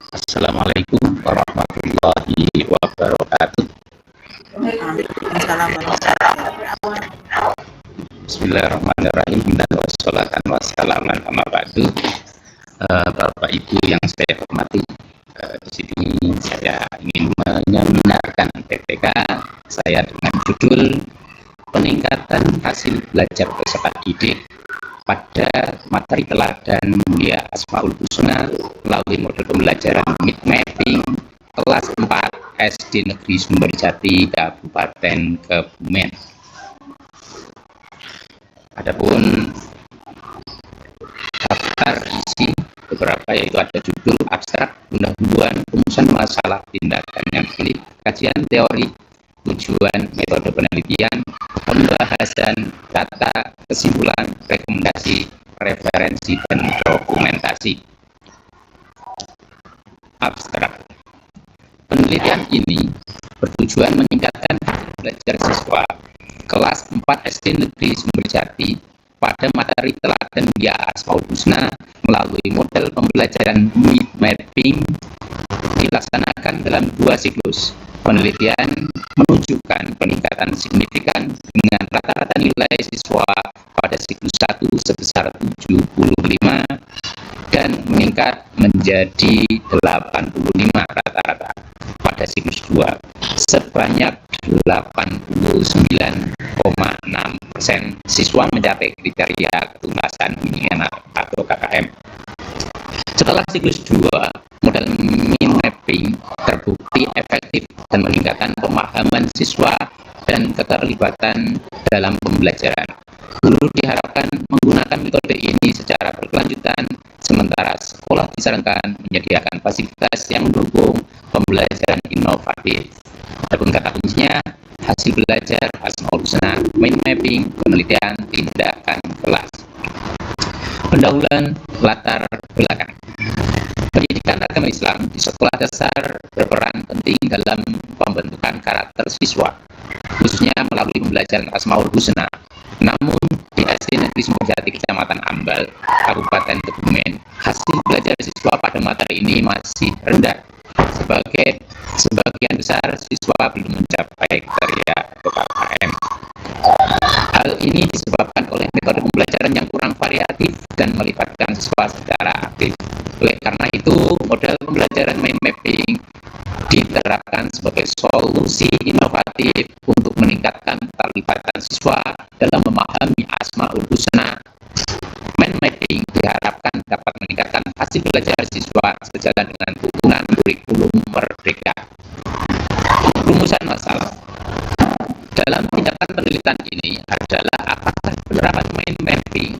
Assalamualaikum warahmatullahi wabarakatuh. Waalaikumsalam warahmatullahi wabarakatuh. Bismillahirrahmanirrahim. Dan wassalatan wassalaman amma ba'du. Bapak Ibu yang saya hormati, di sini saya ingin menyempurnakan PPK saya dengan judul peningkatan hasil belajar peserta didik pada materi teladan mulia Asmaul Husna melalui model pembelajaran mind mapping kelas 4 SD Negeri Sumberjati Kabupaten Kebumen. Adapun daftar isi beberapa yaitu ada judul abstrak, pendahuluan, rumusan masalah, tindakan yang pilih, kajian teori, tujuan, metode penelitian, pembahasan, data, kesimpulan, rekomendasi, referensi, dan dokumentasi. Abstrak. Penelitian ini bertujuan meningkatkan belajar siswa kelas 4 SD Negeri Sumberjati pada materi teladan mulia Asmaul Husna melalui model pembelajaran mind mapping dilaksanakan dalam 2 siklus. Penelitian menunjukkan peningkatan signifikan dengan rata-rata nilai siswa pada siklus 1 sebesar 75 dan meningkat menjadi 85 rata-rata pada siklus 2 sebanyak 89,6% siswa mencapai kriteria ketuntasan minimal atau KKM. Setelah siklus 2, model mind mapping terbukti efektif dan meningkatkan pemahaman siswa dan keterlibatan dalam pembelajaran. Guru diharapkan menggunakan metode ini secara berkelanjutan, sementara sekolah disarankan menyediakan fasilitas yang mendukung pembelajaran inovatif. Adapun kata kuncinya, hasil belajar Asmaul Husna, mind mapping, penelitian, tindakan kelas. Pendahuluan latar belakang. Pendidikan agama Islam di sekolah dasar berperan penting dalam pembentukan karakter siswa, khususnya melalui pembelajaran Asmaul Husna. Namun, di SD Negeri Sumberjati Kecamatan Ambal, Kabupaten Kebumen, hasil belajar siswa pada materi ini masih rendah. Sebagian besar siswa belum mencapai kriteria KKM. Hal ini disebabkan oleh metode pembelajaran yang kurang variatif dan melibatkan siswa secara aktif. Oleh karena itu, model pembelajaran mind mapping diterapkan sebagai solusi inovatif untuk meningkatkan keterlibatan siswa dalam memahami Asmaul Husna. Mind mapping diharapkan dapat meningkatkan hasil belajar siswa sejalan dengan tuntunan kurikulum merdeka. Rumusan masalah dalam tindakan penelitian ini adalah apakah penerapan mind mapping,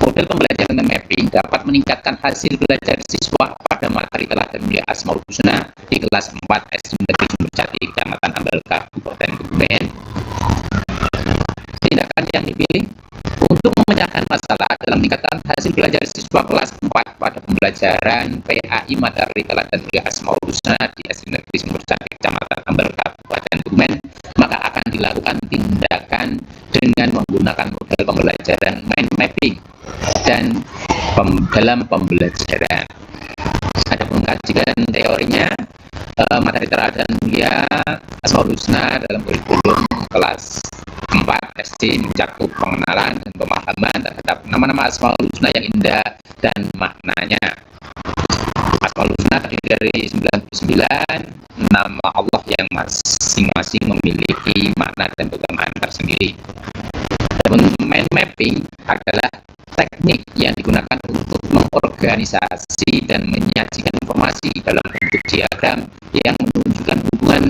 model pembelajaran mind mapping dapat meningkatkan hasil belajar siswa pada materi teladan mulia Asmaul Husna di kelas 4 SD Negeri Sumberjati Kecamatan Ambal Kabupaten Kebumen. Tindakan yang dipilih untuk memecahkan masalah dalam meningkatkan hasil belajar siswa kelas 4 pada pembelajaran PAI materi teladan mulia Asmaul Husna di SD Negeri Sumberjati Kecamatan Ambal Kabupaten Kebumen, maka akan dilakukan tindakan dengan menggunakan model pembelajaran mind mapping dan dalam pembelajaran. Adapun kajian teorinya, materi teladan mulia Asmaul Husna dalam kurikulum kelas 4 SD mencakup pengenalan dan pemahaman terhadap nama-nama Asmaul Husna yang indah dan maknanya. Asmaul Husna terdiri dari 99 nama Allah yang masing-masing memiliki makna dan keutamaan tersendiri. Adapun mind mapping adalah teknik yang digunakan untuk mengorganisasi dan menyajikan informasi dalam bentuk diagram yang menunjukkan hubungan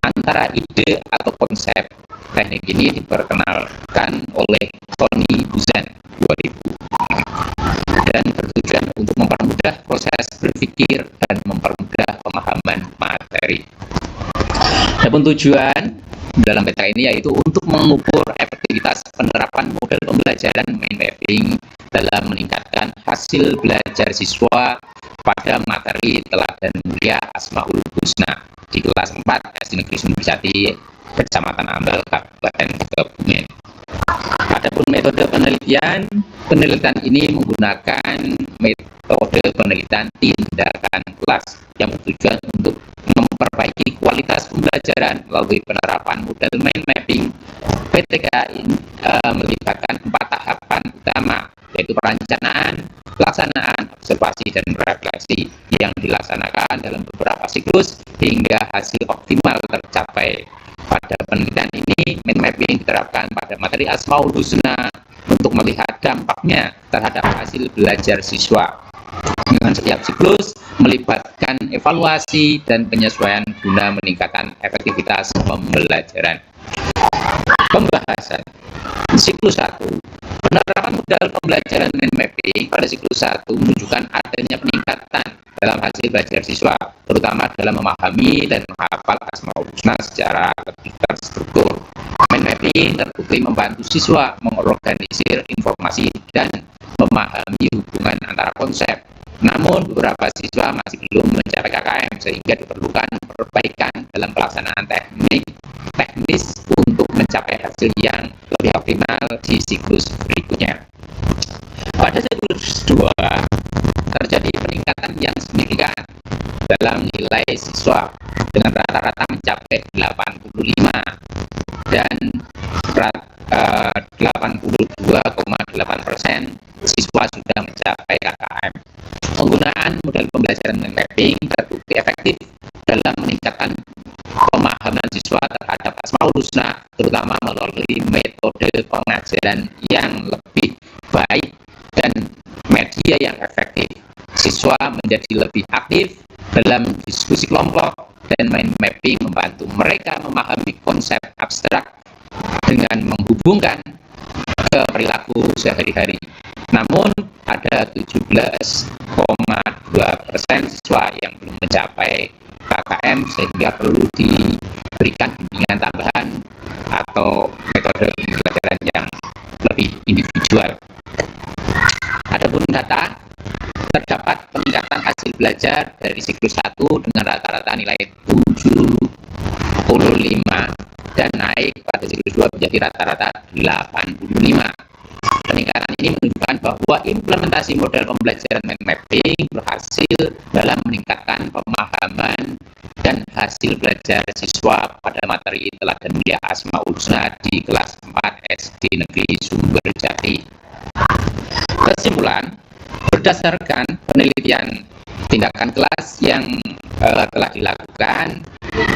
antara ide atau konsep. Teknik ini diperkenalkan oleh Tony Buzan 2000 dan bertujuan untuk mempermudah proses berpikir dan mempermudah pemahaman materi. Adapun tujuan dalam peta ini yaitu untuk mengukur efektivitas penerapan model pembelajaran mind mapping dalam meningkatkan hasil belajar siswa pada materi teladan mulia Asmaul Husna di kelas 4 SD Negeri Sumberjati Kecamatan Ambal Kabupaten Kebumen. Adapun metode penelitian ini menggunakan metode penelitian tindakan kelas yang bertujuan untuk memperbaiki kualitas pembelajaran melalui penerapan model mind mapping. PTK ini melibatkan 4 tahapan utama, yaitu perencanaan, pelaksanaan, observasi, dan refleksi yang dilaksanakan dalam beberapa siklus hingga hasil optimal tercapai. Pada penelitian ini, mind mapping diterapkan pada materi Asmaul Husna untuk melihat dampaknya terhadap hasil belajar siswa. Dengan setiap siklus melibatkan evaluasi dan penyesuaian guna meningkatkan efektivitas pembelajaran. Pembahasan siklus 1. Penerapan modal pembelajaran mind mapping pada siklus 1 menunjukkan adanya peningkatan dalam hasil belajar siswa, terutama dalam memahami dan menghafal Asmaul Husna secara lebih terstruktur. Mind mapping terbukti membantu siswa mengorganisir informasi dan memahami hubungan antara konsep. Namun, beberapa siswa masih belum mencapai KKM sehingga diperlukan perbaikan dalam pelaksanaan teknis untuk mencapai hasil yang lebih optimal di siklus berikutnya. Pada siklus 2, terjadi peningkatan yang signifikan dalam nilai siswa dengan rata-rata mencapai 85 dan 82,8% siswa sudah mencapai KKM. Penggunaan model pembelajaran mind mapping terbukti efektif dalam meningkatkan pemahaman siswa terhadap Asmaul Husna, terutama melalui metode pengajaran yang lebih baik dan media yang efektif. Siswa menjadi lebih aktif dalam diskusi kelompok dan mind mapping membantu mereka memahami konsep abstrak dengan menghubungkan ke perilaku sehari-hari. Namun, ada 17,2% siswa yang belum mencapai KKM sehingga perlu diberikan bimbingan tambahan atau metode pembelajaran yang lebih individual. Adapun data, terdapat peningkatan hasil belajar dari siklus 1 dengan rata-rata nilai 75 dan naik pada siklus 2 menjadi rata-rata 85. Peningkatan ini menunjukkan bahwa implementasi model pembelajaran mind mapping berhasil dalam meningkatkan pemahaman dan hasil belajar siswa pada materi Teladan Mulia Asmaul Husna di kelas 4 SD Negeri Sumberjati. Kesimpulan, berdasarkan penelitian tindakan kelas yang telah dilakukan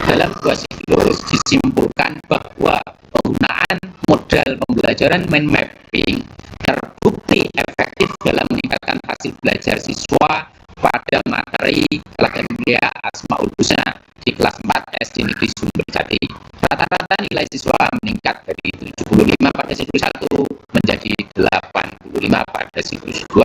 dalam 2 siklus, disimpulkan bahwa penggunaan model pembelajaran mind mapping terbukti efektif dalam meningkatkan hasil belajar siswa pada materi Teladan Mulia Asmaul Husna di kelas 4 SD Negeri Sumberjati. Rata-rata nilai siswa meningkat dari 75 pada siklus 1 menjadi 85 pada siklus 2.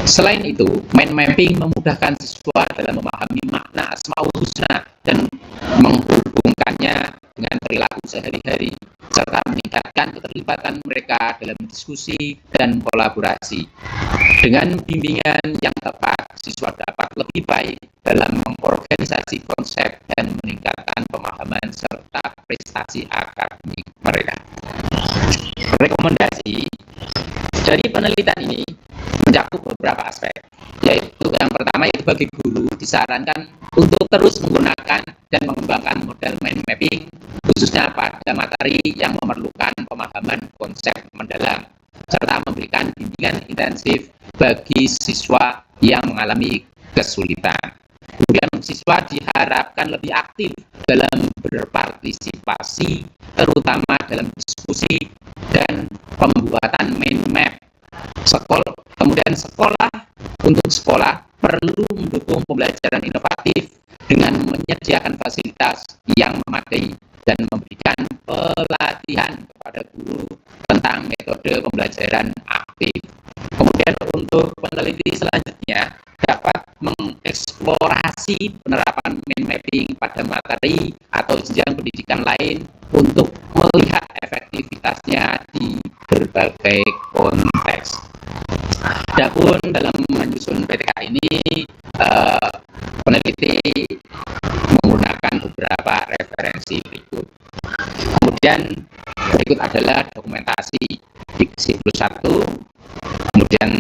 Selain itu, mind mapping memudahkan siswa dalam memahami makna Asmaul Husna dan menghubungkannya dengan perilaku sehari-hari, serta meningkatkan keterlibatan mereka dalam diskusi dan kolaborasi. Dengan bimbingan yang tepat, siswa dapat lebih baik dalam mengorganisasi konsep dan meningkatkan pemahaman serta prestasi akademik mereka. Rekomendasi dari penelitian ini mencakup beberapa aspek, yaitu yang pertama yaitu bagi guru disarankan untuk terus menggunakan dan mengembangkan model mind mapping khususnya pada materi yang memerlukan pemahaman konsep mendalam serta memberikan bimbingan intensif bagi siswa yang mengalami kesulitan. Kemudian siswa diharapkan lebih aktif dalam berpartisipasi terutama dalam diskusi dan pembuatan mind map. Kemudian sekolah perlu mendukung pembelajaran inovatif dengan menyediakan fasilitas yang memadai dan memberikan pelatihan kepada guru tentang metode pembelajaran aktif. Kemudian untuk peneliti selanjutnya dapat mengeksplorasi penerapan mind mapping pada materi atau jenjang pendidikan lain untuk melihat efektivitasnya di berbagai konteks. Adapun dalam menyusun PTK ini, peneliti menggunakan beberapa referensi berikut. Kemudian berikut adalah dokumentasi. di siklus 1, kemudian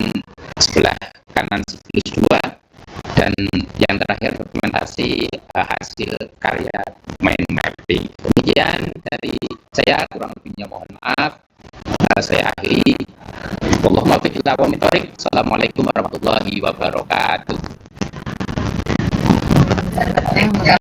sebelah kanan siklus 2, dan yang terakhir dokumentasi hasil karya mind mapping. Demikian dari saya, kurang lebihnya mohon maaf. Saya akhiri. Wallahul muwaffiq ila aqwamit thoriq. Assalamualaikum warahmatullahi wabarakatuh.